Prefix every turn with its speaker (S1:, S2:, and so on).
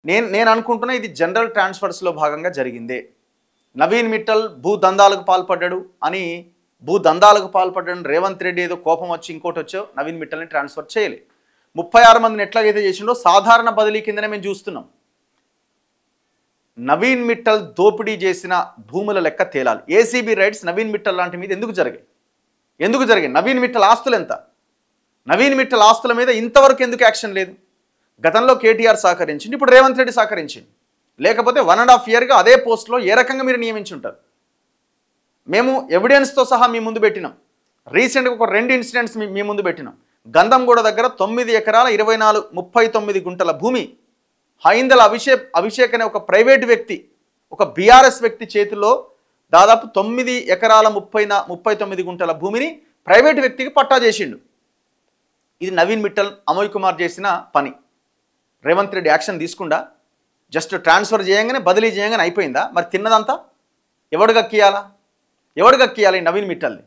S1: నేను అనుకుంటున్నా ఇది జనరల్ ట్రాన్స్ఫర్స్లో భాగంగా జరిగిందే. నవీన్ మిట్టల్ భూదందాలకు పాల్పడ్డాడు రేవంత్ రెడ్డి ఏదో కోపం వచ్చి ఇంకోటి వచ్చో నవీన్ మిట్టల్ని ట్రాన్స్ఫర్ చేయలే. 36 మందిని ఎట్లాగైతే చేసిండో సాధారణ బదిలీ కిందనే మేము చూస్తున్నాం. నవీన్ మిట్టల్ దోపిడీ చేసిన భూముల లెక్క తేలాలి. ఏసీబీ రైట్స్ నవీన్ మిట్టల్ లాంటి మీద ఎందుకు జరిగాయి? నవీన్ మిట్టల్ ఆస్తులు ఎంత? నవీన్ మిట్టల్ ఆస్తుల మీద ఇంతవరకు ఎందుకు యాక్షన్ లేదు? గతంలో కేటీఆర్ సహకరించింది, ఇప్పుడు రేవంత్ రెడ్డి సహకరించింది. లేకపోతే 1.5 ఇయర్గా అదే పోస్ట్లో ఏ రకంగా మీరు నియమించుంటారు? మేము ఎవిడెన్స్తో సహా మీ ముందు పెట్టినాం. రీసెంట్గా ఒక 2 ఇన్సిడెంట్స్ మీ ముందు పెట్టినాం. గంధంగూడ దగ్గర 9 ఎకరాల 39 గుంటల భూమి హైందల అభిషేక్ అనే ఒక ప్రైవేట్ వ్యక్తి, ఒక బీఆర్ఎస్ వ్యక్తి చేతిలో దాదాపు 9 ఎకరాల 39 గుంటల భూమిని ప్రైవేట్ వ్యక్తికి పట్టా చేసిండు. ఇది నవీన్ మిట్టల్, అమోయ్ కుమార్ చేసిన పని. రేవంత్ రెడ్డి యాక్షన్ తీసుకుండా జస్ట్ ట్రాన్స్ఫర్ చేయంగానే బదిలీ చేయంగానే అయిపోయిందా? మరి తిన్నదంతా ఎవడు గక్కియాలి నవీన్ మిట్టల్ని?